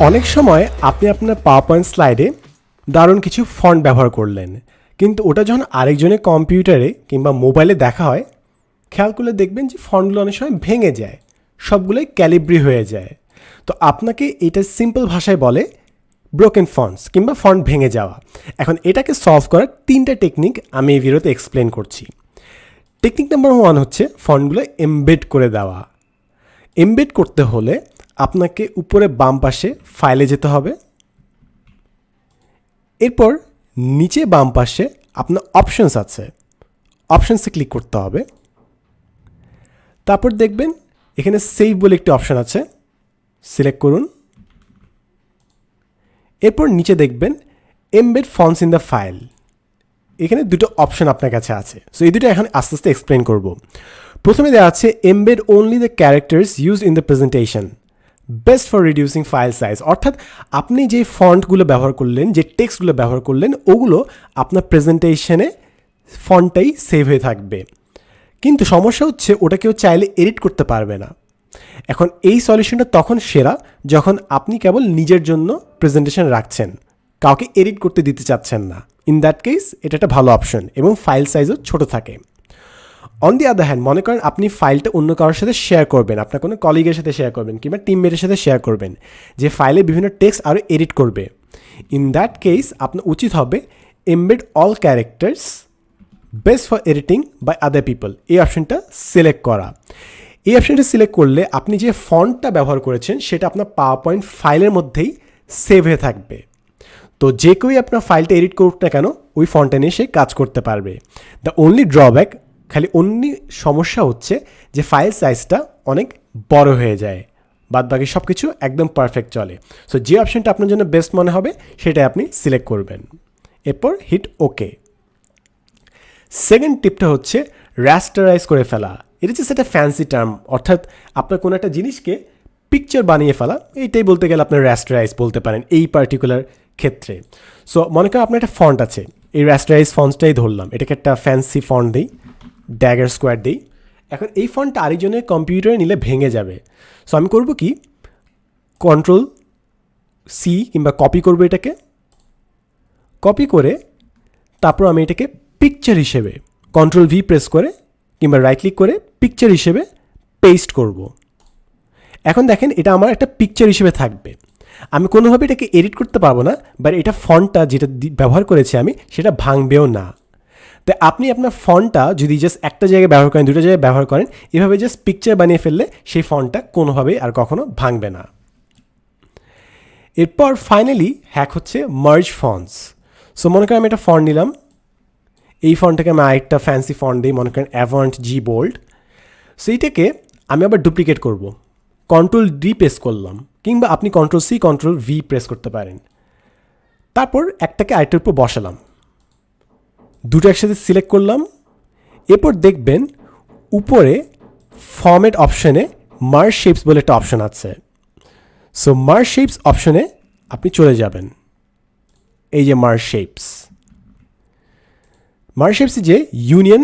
অনেক সময় আপনি আপনার পাওয়ারপয়েন্ট স্লাইডে দারুণ কিছু ফন্ট ব্যবহার করলেন, কিন্তু ওটা যখন আরেকজনের কম্পিউটারে কিংবা মোবাইলে দেখা হয়, খেয়াল করলে দেখবেন যে ফন্টগুলো অনেক সময় ভেঙে যায়, সবগুলোই ক্যালিব্রি হয়ে যায়। তো আপনাকে এটা সিম্পল ভাষায় বলে ব্রোকেন ফন্টস কিংবা ফন্ট ভেঙে যাওয়া। এখন এটাকে সলভ করার 3টা টেকনিক আমি এই ভিডিওতে এক্সপ্লেন করছি। টেকনিক নাম্বার 1 হচ্ছে ফন্টগুলো এমবেড করে দেওয়া। এমবেড করতে হলে আপনাকে উপরে বাম পাশে ফাইলে যেতে হবে, এরপর নিচে বাম পাশে আপনার অপশনস আছে, অপশনসে ক্লিক করতে হবে। তারপর দেখবেন এখানে সেভ বলে একটি অপশন আছে, সিলেক্ট করুন। এরপর নিচে দেখবেন embed fonts in the file, এখানে দুটো অপশন আপনার কাছে আছে। সো এই দুটো এখন আস্তে আস্তে এক্সপ্লেন করব। প্রথমে দেওয়া আছে embed only the characters use in the presentation, best for reducing file size. অর্থাৎ আপনি যে ফন্টগুলো ব্যবহার করলেন, যে টেক্সটগুলো ব্যবহার করলেন, ওগুলো আপনার প্রেজেন্টেশনে ফন্টটাই সেভ হয়ে থাকবে। কিন্তু সমস্যা হচ্ছে ওটা কেউ চাইলে এডিট করতে পারবে না। এখন এই সলিউশনটা তখন সেরা যখন আপনি কেবল নিজের জন্য প্রেজেন্টেশন রাখছেন, কাউকে এডিট করতে দিতে চাচ্ছেন না। ইন দ্যাট কেস এটা একটা ভালো অপশন এবং ফাইল সাইজও ছোট থাকে। অন দি আদার হ্যান্ড, মনে করেন আপনি ফাইলটা অন্য কারোর সাথে শেয়ার করবেন, আপনার কোনো কলিগের সাথে শেয়ার করবেন কিংবা টিমমেটের সাথে শেয়ার করবেন, যে ফাইলে বিভিন্ন টেক্সট আরও এডিট করবে। ইন দ্যাট কেস আপনার উচিত হবে embed all characters best for editing by other people, এই অপশনটা সিলেক্ট করা। এই অপশনটা সিলেক্ট করলে আপনি যে ফন্টটা ব্যবহার করেছেন সেটা আপনার পাওয়ার পয়েন্ট ফাইলের মধ্যেই সেভ হয়ে থাকবে। তো যে কেউই আপনার ফাইলটা এডিট করুক না কেন, ওই ফন্টটা নিয়ে সে কাজ করতে পারবে। দ্য অনলি ড্রব্যাক, খালি অন্য সমস্যা হচ্ছে যে ফাইল সাইজটা অনেক বড় হয়ে যায়, বাদ বাকি সব কিছু একদম পারফেক্ট চলে। সো যে অপশনটা আপনার জন্য বেস্ট মনে হবে সেটাই আপনি সিলেক্ট করবেন, এরপর হিট ওকে। সেকেন্ড টিপটা হচ্ছে র্যাস্টারাইজ করে ফেলা। এটা হচ্ছে একটা ফ্যান্সি টার্ম, অর্থাৎ আপনার কোনো একটা জিনিসকে পিকচার বানিয়ে ফেলা, এইটাই বলতে গেলে আপনার র্যাস্টারাইজ বলতে পারেন এই পার্টিকুলার ক্ষেত্রে। সো মনে করেন আপনার একটা ফন্ট আছে, এই র্যাস্টারাইজ ফন্টটাই ধরলাম, এটাকে একটা ফ্যান্সি ফন্ট দিই, ড্যাগার স্কোয়ার দিই। এখন এই ফন্টটা আরেকজনের কম্পিউটারে নিলে ভেঙে যাবে। সো আমি করব কি, Ctrl+C কিংবা কপি করব, এটাকে কপি করে তারপর আমি এটাকে পিকচার হিসেবে Ctrl+V প্রেস করে কিংবা রাইট ক্লিক করে পিকচার হিসেবে পেস্ট করব। এখন দেখেন এটা আমার একটা পিকচার হিসেবে থাকবে, আমি কোনোভাবে এটাকে এডিট করতে পারবো না, বাট এটা ফন্টটা যেটা ব্যবহার করেছি আমি সেটা ভাঙবেও না। তাই আপনি আপনার ফন্টটা যদি জাস্ট একটা জায়গায় ব্যবহার করেন, দুটো জায়গায় ব্যবহার করেন, এভাবে জাস্ট পিকচার বানিয়ে ফেললে সেই ফন্টটা কোনোভাবেই আর কখনো ভাঙবে না। এরপর ফাইনালি হ্যাক হচ্ছে মার্জ ফন্টস। সো মনে করেন আমি একটা ফন্ট নিলাম, এই ফন্টটাকে আমি আরেকটা ফ্যান্সি ফন্ট দিই, মনে করেন অ্যাভান্ট জি বোল্ড। সো এইটাকে আমি আবার ডুপ্লিকেট করব, Ctrl+D প্রেস করলাম, কিংবা আপনি Ctrl+C Ctrl+V প্রেস করতে পারেন। তারপর একটাকে আরেকটার উপর বসালাম, দুটো একসাথে সিলেক্ট করলাম। এরপর দেখবেন উপরে ফরম্যাট অপশনে মার্জ শেপস বলে একটা অপশন আছে। সো মার্জ শেপস অপশনে আপনি চলে যাবেন, এই যে মার্জ শেপসে যে ইউনিয়ন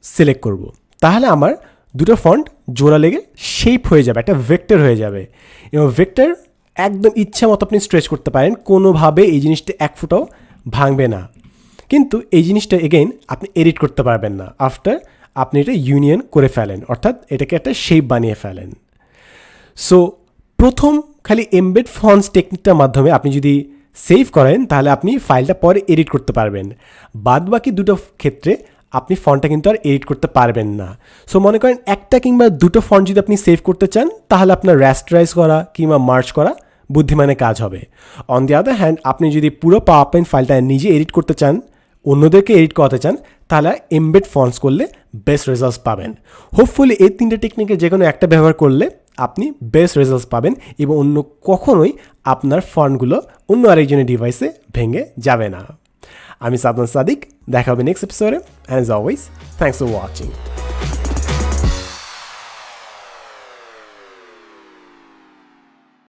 সিলেক্ট করব, তাহলে আমার দুটো ফন্ট জোড়া লেগে শেপ হয়ে যাবে, একটা ভেক্টর হয়ে যাবে। এবং ভেক্টর একদম ইচ্ছা মতো আপনি স্ট্রেচ করতে পারেন, কোনোভাবে এই জিনিসটা এক ফুটাও ভাঙবে না। কিন্তু এই জিনিসটা এগেইন আপনি এডিট করতে পারবেন না আফটার আপনি এটা ইউনিয়ন করে ফেলেন, অর্থাৎ এটাকে একটা শেপ বানিয়ে ফেলেন। সো প্রথম খালি এমবেড ফন্টস টেকনিকটার মাধ্যমে আপনি যদি সেভ করেন তাহলে আপনি ফাইলটা পরে এডিট করতে পারবেন, বাদ বাকি দুটো ক্ষেত্রে আপনি ফন্টটা কিন্তু আর এডিট করতে পারবেন না। সো মনে করেন একটা কিংবা দুটো ফন্ট যদি আপনি সেভ করতে চান, তাহলে আপনার র্যাস্টারাইজ করা কিংবা মার্জ করা বুদ্ধিমানের কাজ হবে। অন দি আদার হ্যান্ড, আপনি যদি পুরো পাওয়ার পয়েন্ট ফাইলটা নিজে এডিট করতে চান, অন্যদেরকে এডিট করাতে চান, তাহলে এমবেড ফন্টস করলে বেস্ট রেজাল্টস পাবেন। হোপফুলি এই 3টে টেকনিকের যে কোনো একটা ব্যবহার করলে আপনি বেস্ট রেজাল্টস পাবেন এবং অন্য কখনোই আপনার ফন্টগুলো অন্য আরেকজনের ডিভাইসে ভেঙে যাবে না। আমি সাদমান সাদিক, দেখা হবে নেক্সট এপিসোডে। And as always, thanks for watching.